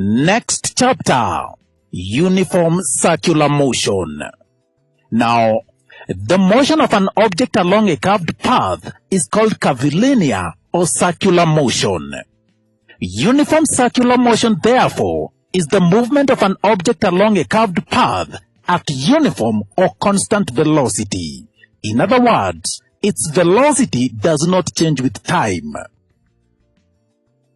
Next chapter, uniform circular motion. Now, the motion of an object along a curved path is called curvilinear or circular motion. Uniform circular motion, therefore, is the movement of an object along a curved path at uniform or constant velocity. In other words, its velocity does not change with time.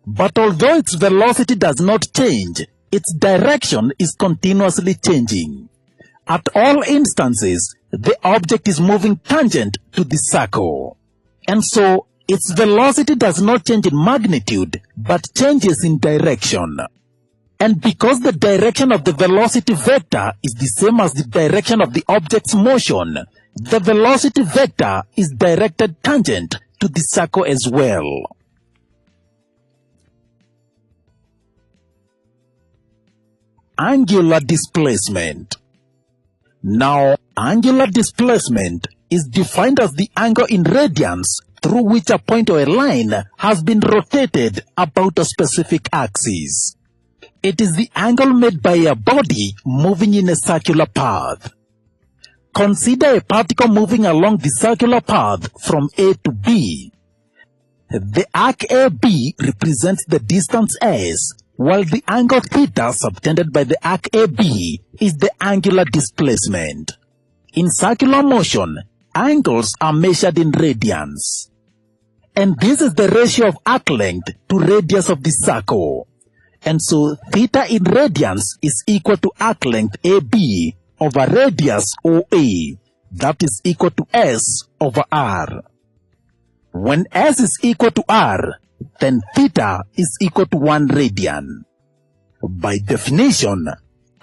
But although its velocity does not change, its direction is continuously changing. At all instances, the object is moving tangent to the circle. And so, its velocity does not change in magnitude, but changes in direction. And because the direction of the velocity vector is the same as the direction of the object's motion, the velocity vector is directed tangent to the circle as well. Angular displacement. Now, angular displacement is defined as the angle in radians through which a point or a line has been rotated about a specific axis. It is the angle made by a body moving in a circular path. Consider a particle moving along the circular path from A to B. The arc AB represents the distance S, while the angle theta subtended by the arc AB is the angular displacement. In circular motion, angles are measured in radians. And this is the ratio of arc length to radius of the circle. And so theta in radians is equal to arc length AB over radius OA. That is equal to S over R. When S is equal to R, then theta is equal to 1 radian. By definition,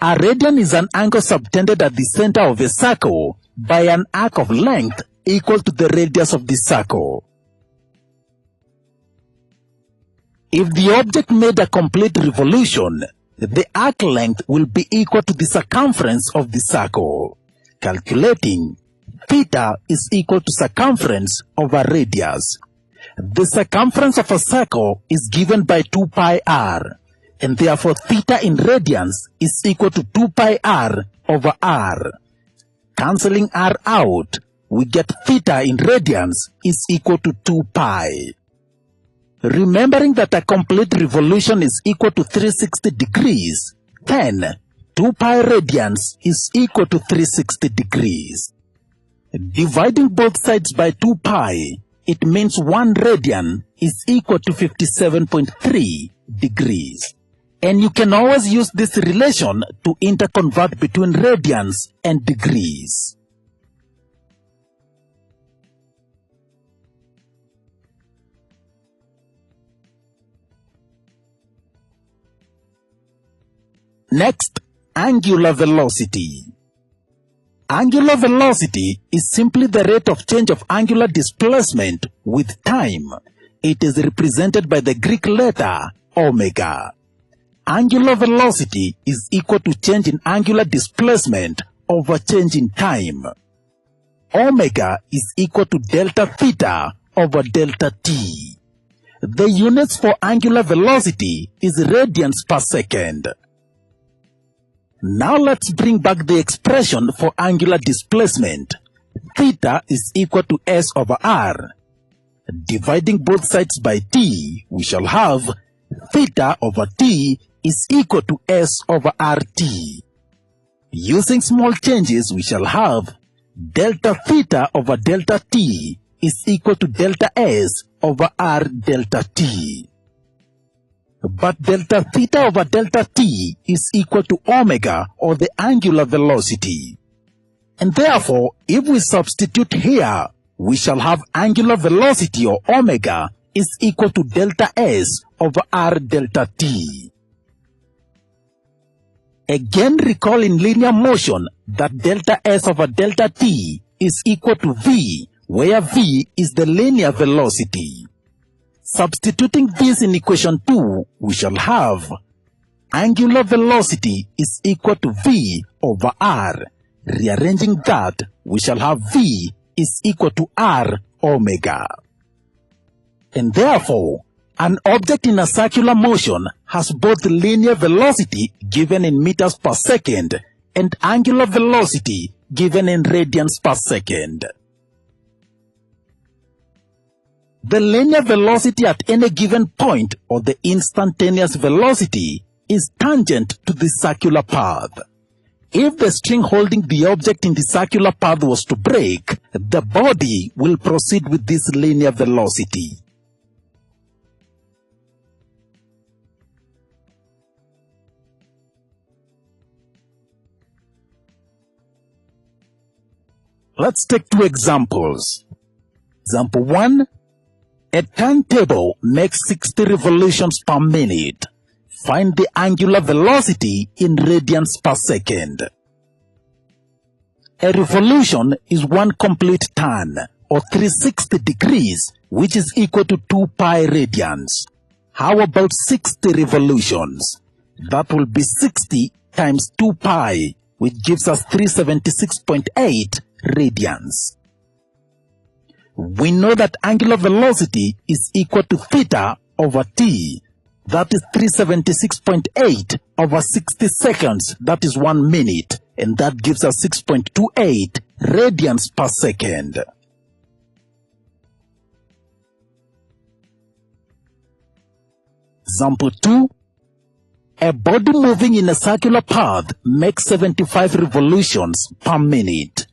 a radian is an angle subtended at the center of a circle by an arc of length equal to the radius of the circle. If the object made a complete revolution, the arc length will be equal to the circumference of the circle. Calculating, theta is equal to circumference over radius. The circumference of a circle is given by 2 pi r, and therefore theta in radians is equal to 2 pi r over r. Cancelling r out, we get theta in radians is equal to 2 pi. Remembering that a complete revolution is equal to 360 degrees, then 2 pi radians is equal to 360 degrees. Dividing both sides by 2 pi, it means 1 radian is equal to 57.3 degrees. And you can always use this relation to interconvert between radians and degrees. Next, angular velocity. Angular velocity is simply the rate of change of angular displacement with time. It is represented by the Greek letter omega. Angular velocity is equal to change in angular displacement over change in time. Omega is equal to delta theta over delta t. The units for angular velocity is radians per second. Now let's bring back the expression for angular displacement. Theta is equal to S over R. Dividing both sides by t, we shall have theta over t is equal to S over RT. Using small changes, we shall have delta theta over delta t is equal to delta S over R delta t. But delta theta over delta t is equal to omega, or the angular velocity. And therefore, if we substitute here, we shall have angular velocity, or omega, is equal to delta S over R delta t. Again, recall in linear motion that delta S over delta t is equal to v, where v is the linear velocity. Substituting this in equation 2, we shall have angular velocity is equal to v over r. Rearranging that, we shall have v is equal to r omega. And therefore, An object in a circular motion has both linear velocity given in meters per second and angular velocity given in radians per second. The linear velocity at any given point, or the instantaneous velocity, is tangent to the circular path. If the string holding the object in the circular path was to break, the body will proceed with this linear velocity. Let's take two examples. Example 1. A turntable makes 60 revolutions per minute. Find the angular velocity in radians per second. A revolution is one complete turn, or 360 degrees, which is equal to 2 pi radians. How about 60 revolutions? That will be 60 times 2 pi, which gives us 376.8 radians. We know that angular velocity is equal to theta over t. That is 376.8 over 60 seconds. That is 1 minute. And that gives us 6.28 radians per second. Example 2. A body moving in a circular path makes 75 revolutions per minute.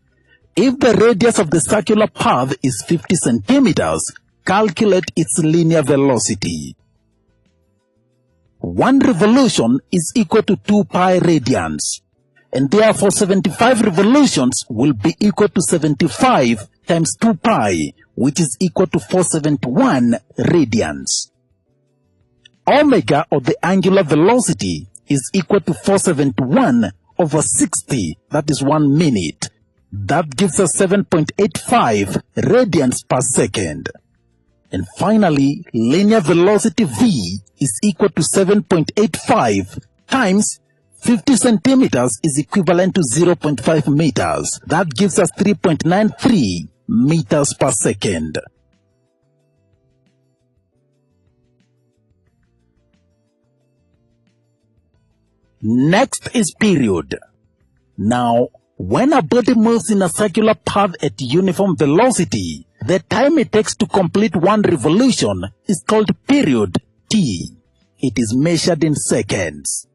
If the radius of the circular path is 50 centimeters, calculate its linear velocity. 1 revolution is equal to 2 pi radians, and therefore 75 revolutions will be equal to 75 times 2 pi, which is equal to 471 radians. Omega, or the angular velocity, is equal to 471 over 60, that is 1 minute. That gives us 7.85 radians per second. And finally, linear velocity v is equal to 7.85 times 50 centimeters is equivalent to 0.5 meters. That gives us 3.93 meters per second. Next is period. Now, when a body moves in a circular path at uniform velocity, the time it takes to complete 1 revolution is called period t. It is measured in seconds.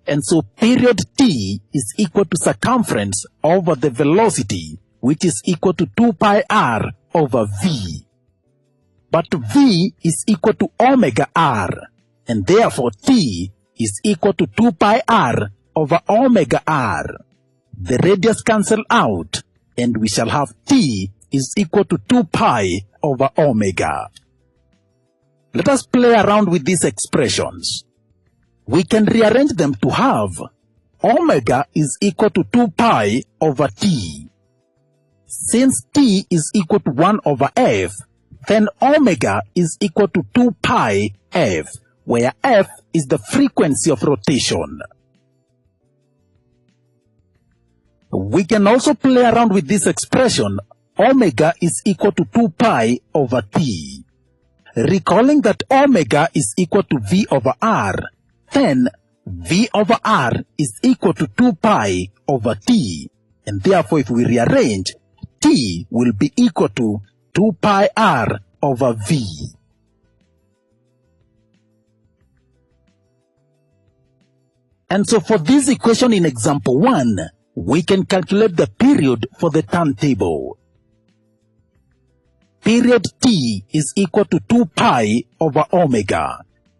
And so period t is equal to circumference over the velocity, which is equal to 2 pi r over v. But v is equal to omega r, and therefore t is equal to 2 pi r over omega r. The radius cancel out, and we shall have t is equal to 2 pi over omega. Let us play around with these expressions. We can rearrange them to have omega is equal to 2 pi over t. Since t is equal to 1 over f, then omega is equal to 2 pi f, where f is the frequency of rotation. We can also play around with this expression, omega is equal to 2 pi over t. Recalling that omega is equal to v over r, then v over r is equal to 2 pi over t. And therefore, if we rearrange, t will be equal to 2 pi r over v. And so for this equation in example 1, we can calculate the period for the turntable. Period t is equal to 2 pi over omega,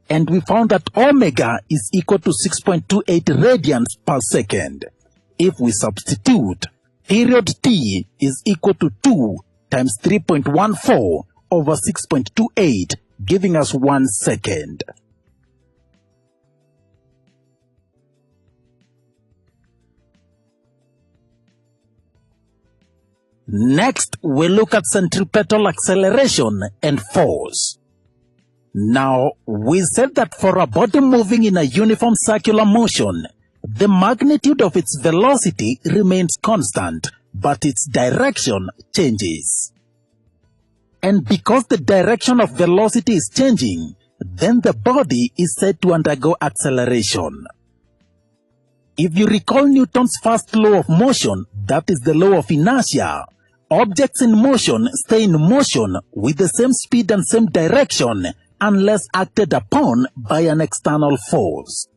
and we found that omega is equal to 6.28 radians per second. If we substitute, period t is equal to 2 times 3.14 over 6.28, giving us 1 second. Next, we look at centripetal acceleration and force. Now, we said that for a body moving in a uniform circular motion, the magnitude of its velocity remains constant, but its direction changes. And because the direction of velocity is changing, then the body is said to undergo acceleration. If you recall Newton's first law of motion, that is the law of inertia, objects in motion stay in motion with the same speed and same direction unless acted upon by an external force.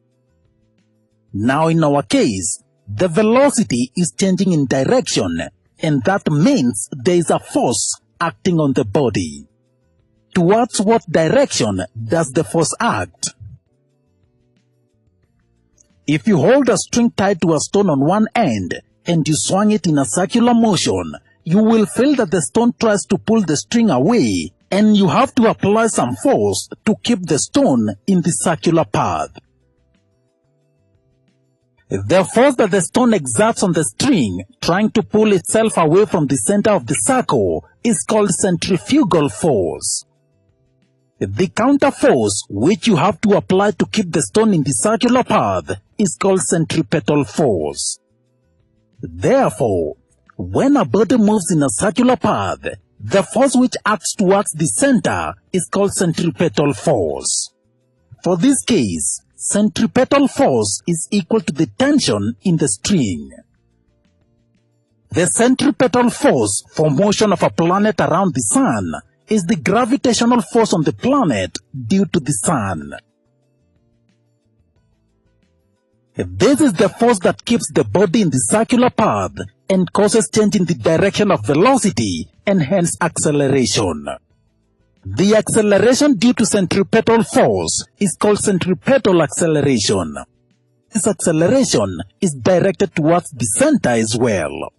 Now in our case, the velocity is changing in direction, and that means there is a force acting on the body. Towards what direction does the force act? If you hold a string tied to a stone on one end and you swing it in a circular motion, you will feel that the stone tries to pull the string away, and you have to apply some force to keep the stone in the circular path. The force that the stone exerts on the string, trying to pull itself away from the center of the circle, is called centrifugal force. The counter force, which you have to apply to keep the stone in the circular path, is called centripetal force. Therefore, when a body moves in a circular path, the force which acts towards the center is called centripetal force. For this case, centripetal force is equal to the tension in the string. The centripetal force for motion of a planet around the sun is the gravitational force on the planet due to the sun. This is the force that keeps the body in the circular path and causes change in the direction of velocity and hence acceleration. The acceleration due to centripetal force is called centripetal acceleration. This acceleration is directed towards the center as well.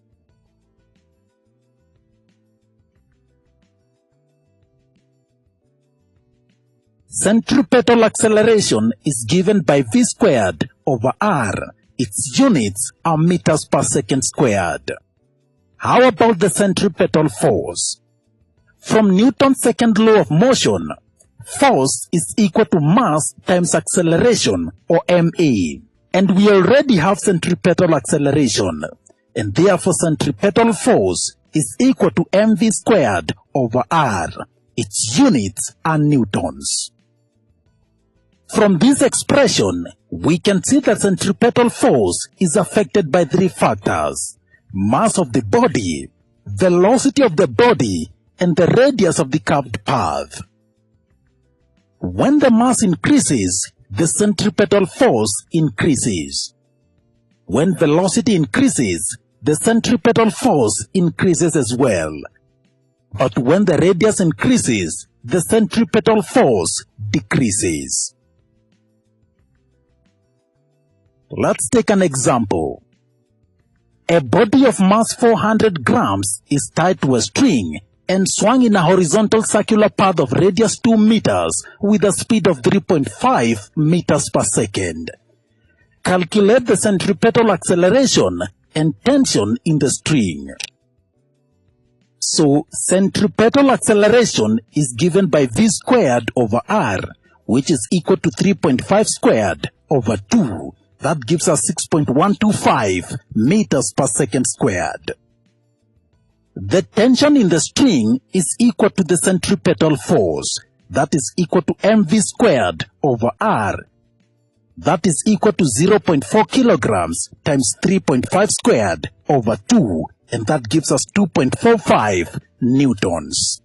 Centripetal acceleration is given by v squared over r. Its units are meters per second squared. How about the centripetal force? From Newton's second law of motion, force is equal to mass times acceleration, or ma. And we already have centripetal acceleration, and therefore centripetal force is equal to mv squared over r. Its units are newtons. From this expression, we can see that centripetal force is affected by three factors: mass of the body, velocity of the body, and the radius of the curved path. When the mass increases, the centripetal force increases. When velocity increases, the centripetal force increases as well. But when the radius increases, the centripetal force decreases. Let's take an example. A body of mass 400 grams is tied to a string and swung in a horizontal circular path of radius 2 meters with a speed of 3.5 meters per second. Calculate the centripetal acceleration and tension in the string. So, centripetal acceleration is given by v squared over r, which is equal to 3.5 squared over 2. That gives us 6.125 meters per second squared. The tension in the string is equal to the centripetal force. That is equal to mv squared over r. That is equal to 0.4 kilograms times 3.5 squared over 2. And that gives us 2.45 newtons.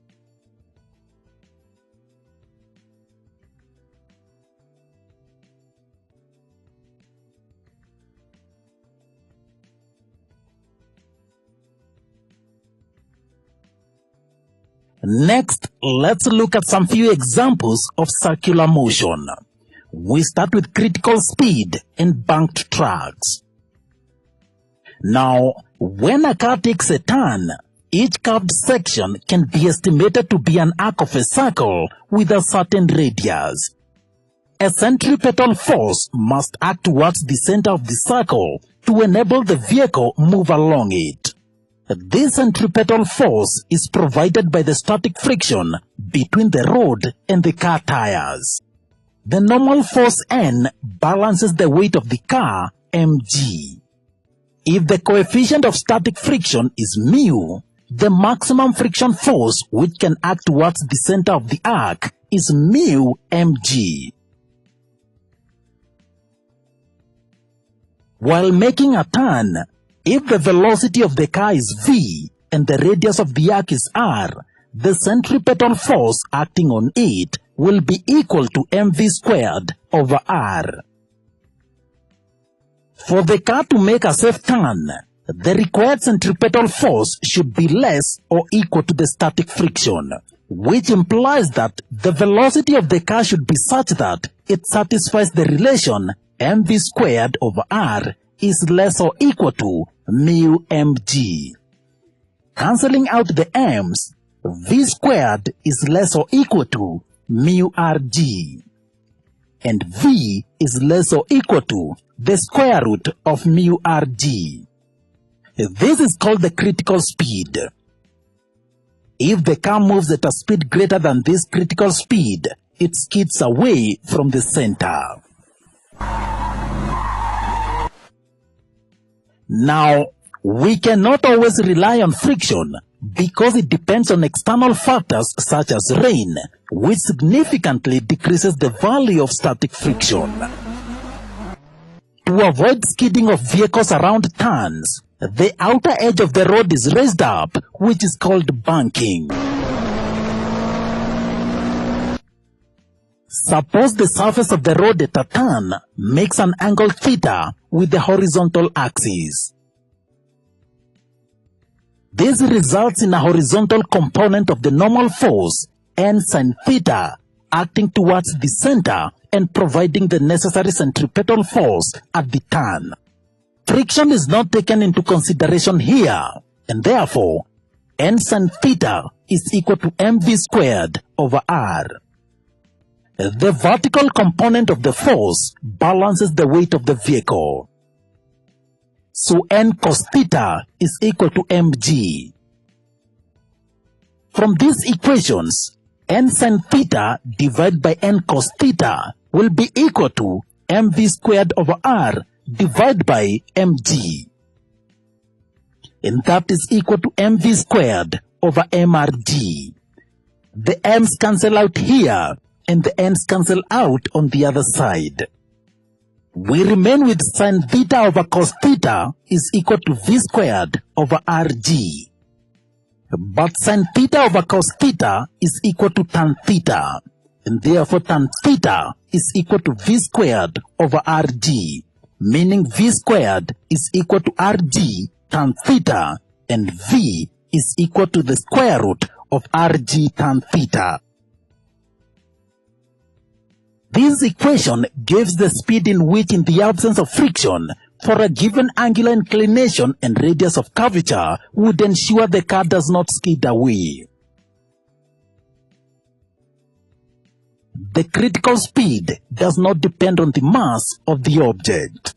Next, let's look at some few examples of circular motion. We start with critical speed and banked tracks. Now, when a car takes a turn, each curved section can be estimated to be an arc of a circle with a certain radius. A centripetal force must act towards the center of the circle to enable the vehicle move along it. This centripetal force is provided by the static friction between the road and the car tires. The normal force N balances the weight of the car, mg. If the coefficient of static friction is mu, the maximum friction force which can act towards the center of the arc is mu mg. While making a turn, if the velocity of the car is v and the radius of the arc is r, the centripetal force acting on it will be equal to mv squared over r. For the car to make a safe turn, the required centripetal force should be less or equal to the static friction, which implies that the velocity of the car should be such that it satisfies the relation mv squared over r is less or equal to mu mg. Cancelling out the m's, v squared is less or equal to mu rg, and v is less or equal to the square root of mu rg. This is called the critical speed. If the car moves at a speed greater than this critical speed, it skids away from the center. Now, we cannot always rely on friction because it depends on external factors such as rain, which significantly decreases the value of static friction. To avoid skidding of vehicles around turns, the outer edge of the road is raised up, which is called banking. Suppose the surface of the road at a turn makes an angle theta with the horizontal axis. This results in a horizontal component of the normal force, n sin theta, acting towards the center and providing the necessary centripetal force at the turn. Friction is not taken into consideration here, and therefore, n sin theta is equal to mv squared over r. The vertical component of the force balances the weight of the vehicle. So n cos theta is equal to mg. From these equations, n sin theta divided by n cos theta will be equal to mv squared over r divided by mg. And that is equal to mv squared over mrg. The m's cancel out here and the n's cancel out on the other side. We remain with sin theta over cos theta is equal to v squared over rg. But sin theta over cos theta is equal to tan theta, and therefore tan theta is equal to v squared over rg, meaning v squared is equal to rg tan theta, and v is equal to the square root of rg tan theta. This equation gives the speed in which, in the absence of friction, for a given angular inclination and radius of curvature would ensure the car does not skid away. The critical speed does not depend on the mass of the object.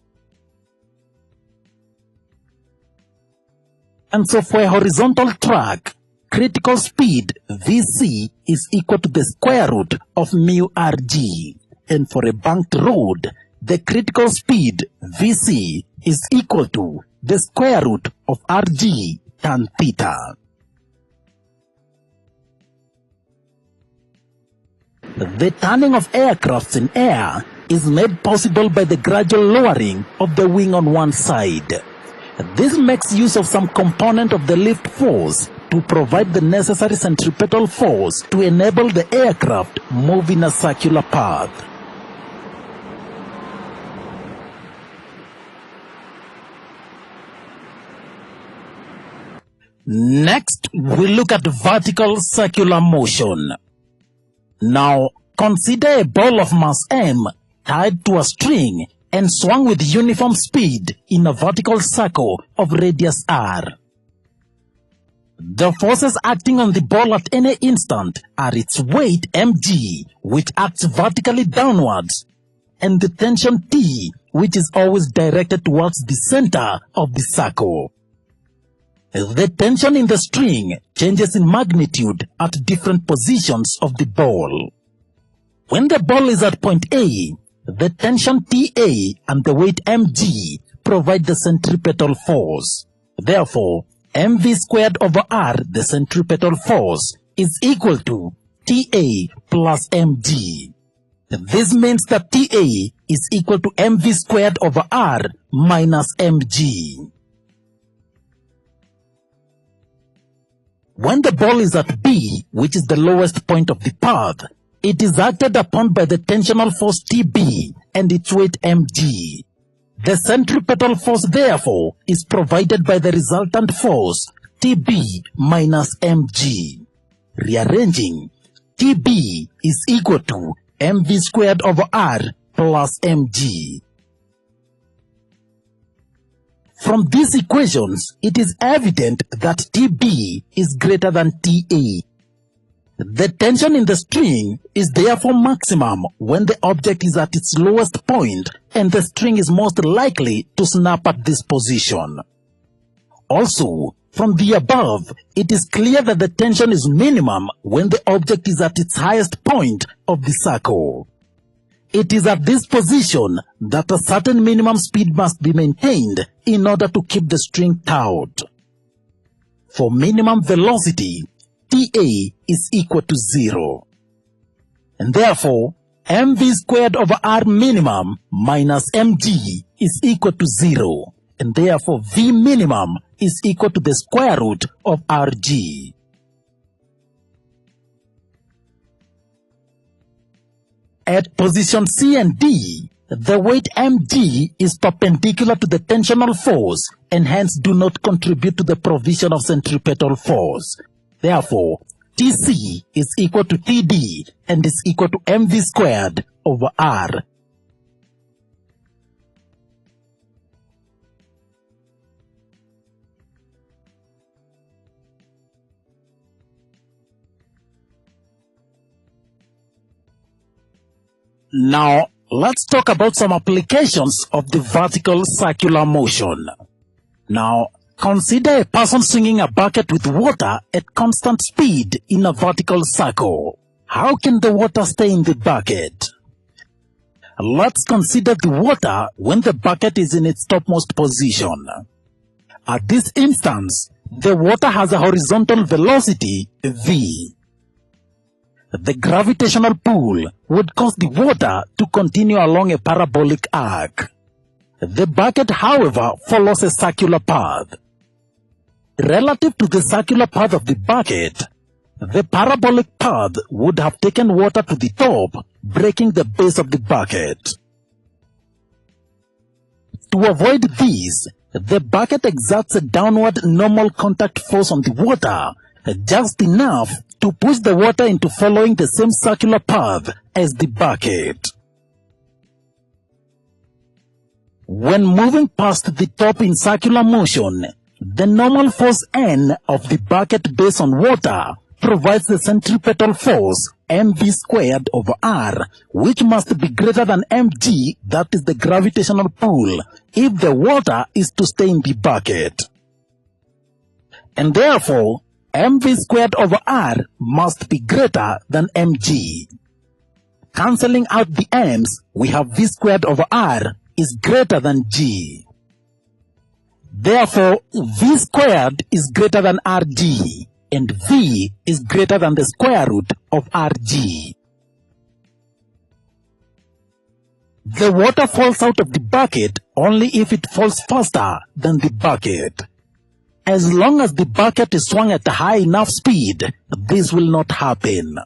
And so for a horizontal track, critical speed Vc is equal to the square root of mu rg. And for a banked road, the critical speed Vc is equal to the square root of rg tan theta. The turning of aircrafts in air is made possible by the gradual lowering of the wing on one side. This makes use of some component of the lift force to provide the necessary centripetal force to enable the aircraft move in a circular path. Next, we look at vertical circular motion. Now, consider a ball of mass m tied to a string and swung with uniform speed in a vertical circle of radius r. The forces acting on the ball at any instant are its weight mg, which acts vertically downwards, and the tension T, which is always directed towards the center of the circle. The tension in the string changes in magnitude at different positions of the ball. When the ball is at point A, the tension TA and the weight mg provide the centripetal force. Therefore, mv squared over r, the centripetal force, is equal to TA plus mg. This means that TA is equal to mv squared over r minus mg. When the ball is at B, which is the lowest point of the path, it is acted upon by the tensional force TB and its weight mg. The centripetal force, therefore, is provided by the resultant force TB minus mg. Rearranging, TB is equal to mv squared over r plus mg. From these equations, it is evident that TB is greater than TA. The tension in the string is therefore maximum when the object is at its lowest point and the string is most likely to snap at this position. Also, from the above, it is clear that the tension is minimum when the object is at its highest point of the circle. It is at this position that a certain minimum speed must be maintained in order to keep the string taut. For minimum velocity, TA is equal to 0. And therefore, mv squared over r minimum minus mg is equal to 0. And therefore, v minimum is equal to the square root of rg. At position C and D, the weight mg is perpendicular to the tensional force and hence do not contribute to the provision of centripetal force. Therefore, Tc is equal to Td and is equal to mv squared over r. Now, let's talk about some applications of the vertical circular motion. Now, consider a person swinging a bucket with water at constant speed in a vertical circle. How can the water stay in the bucket? Let's consider the water when the bucket is in its topmost position. At this instance, the water has a horizontal velocity v. The gravitational pull would cause the water to continue along a parabolic arc. The bucket, however, follows a circular path. Relative to the circular path of the bucket, the parabolic path would have taken water to the top, breaking the base of the bucket. To avoid this, the bucket exerts a downward normal contact force on the water, just enough to push the water into following the same circular path as the bucket. When moving past the top in circular motion, the normal force N of the bucket base on water provides the centripetal force mv squared over r, which must be greater than mg, that is the gravitational pull, if the water is to stay in the bucket. And therefore, mv squared over r must be greater than mg. Cancelling out the m's, we have v squared over r is greater than g. Therefore, v squared is greater than rg, and v is greater than the square root of rg. The water falls out of the bucket only if it falls faster than the bucket. As long as the bucket is swung at a high enough speed, this will not happen.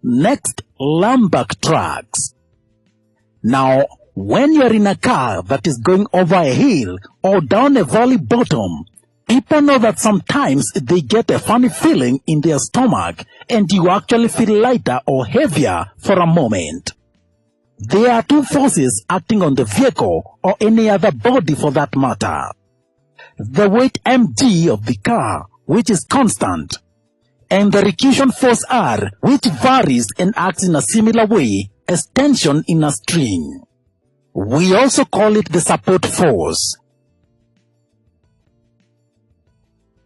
Next, Lambach tracks. Now, when you're in a car that is going over a hill or down a valley bottom, people know that sometimes they get a funny feeling in their stomach and you actually feel lighter or heavier for a moment. There are two forces acting on the vehicle or any other body for that matter. The weight mg of the car, which is constant, and the recusant force R, which varies and acts in a similar way as tension in a string. We also call it the support force.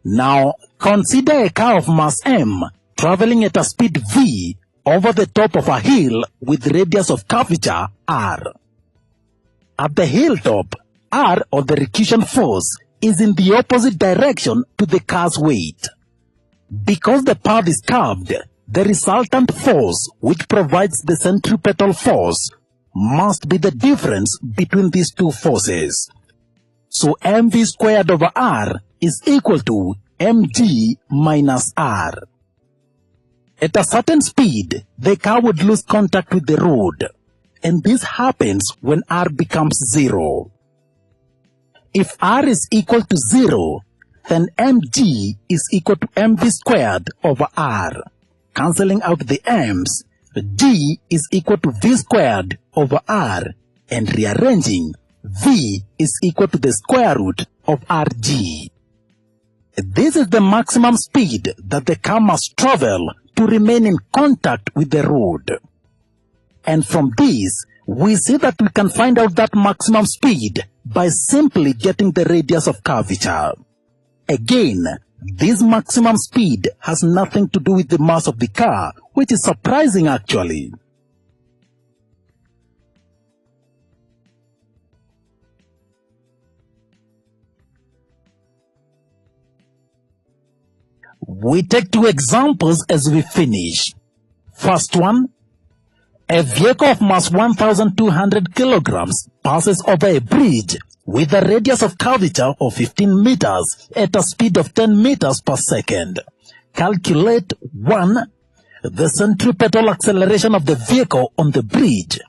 Now, consider a car of mass m traveling at a speed v over the top of a hill with radius of curvature r. At the hilltop, R, or the recusant force, is in the opposite direction to the car's weight. Because the path is curved, the resultant force, which provides the centripetal force, must be the difference between these two forces. So mv squared over r is equal to mg minus r. At a certain speed, the car would lose contact with the road, and this happens when r becomes 0. If r is equal to 0, then mg is equal to mv squared over r. Cancelling out the m's, g is equal to v squared over r, and rearranging, v is equal to the square root of rg. This is the maximum speed that the car must travel to remain in contact with the road. And from this, we see that we can find out that maximum speed by simply getting the radius of curvature. Again, this maximum speed has nothing to do with the mass of the car, which is surprising actually. We take two examples as we finish. First one, a vehicle of mass 1,200 kilograms passes over a bridge with a radius of curvature of 15 meters at a speed of 10 meters per second. Calculate 1. The centripetal acceleration of the vehicle on the bridge.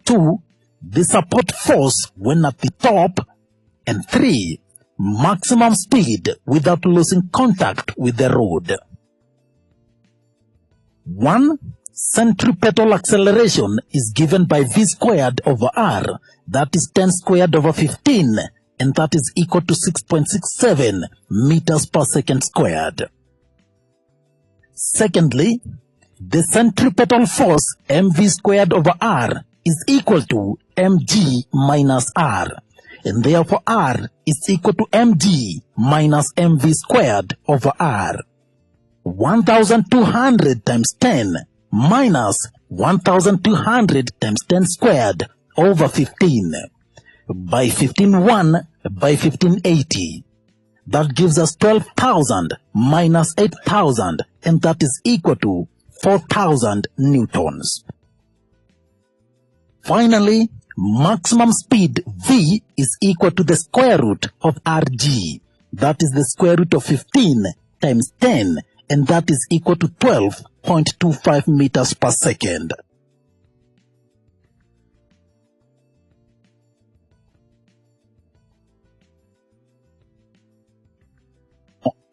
2. The support force when at the top. And 3. Maximum speed without losing contact with the road. 1. Centripetal acceleration is given by v squared over r, that is 10 squared over 15, and that is equal to 6.67 meters per second squared. Secondly, the centripetal force mv squared over r is equal to mg minus r, and therefore r is equal to mg minus mv squared over r. 1,200 times 10 minus 1,200 times 10 squared over 15 by 15.1 by 1580. That gives us 12,000 minus 8,000, and that is equal to 4,000 newtons. Finally, maximum speed v is equal to the square root of rg, that is the square root of 15 times 10, and that is equal to 12.25 meters per second.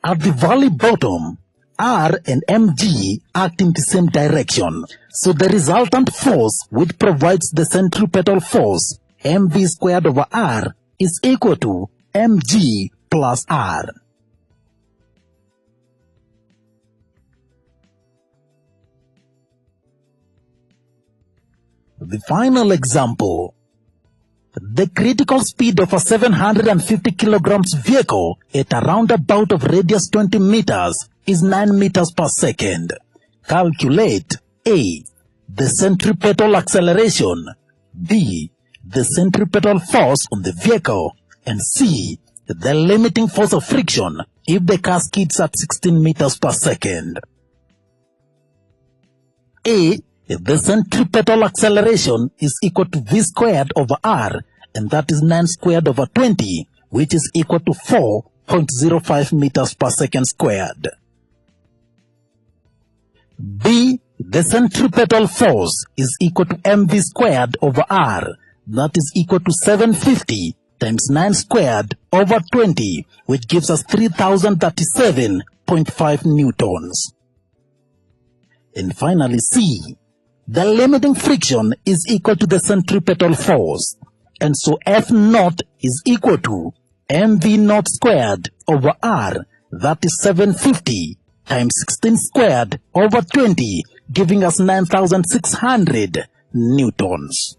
At the valley bottom, R and mg act in the same direction, so the resultant force which provides the centripetal force, mv squared over r, is equal to mg plus r. The final example. The critical speed of a 750 kilograms vehicle at a roundabout of radius 20 meters is 9 meters per second. Calculate A. The centripetal acceleration, B. The centripetal force on the vehicle, and C. The limiting force of friction if the car skids at 16 meters per second. A. The centripetal acceleration is equal to v squared over r, and that is 9 squared over 20, which is equal to 4.05 meters per second squared. B. The centripetal force is equal to mv squared over r, that is equal to 750 times 9 squared over 20, which gives us 3,037.5 newtons. And finally C. The limiting friction is equal to the centripetal force, and so F naught is equal to mv naught squared over r, that is 750 times 16 squared over 20, giving us 9,600 newtons.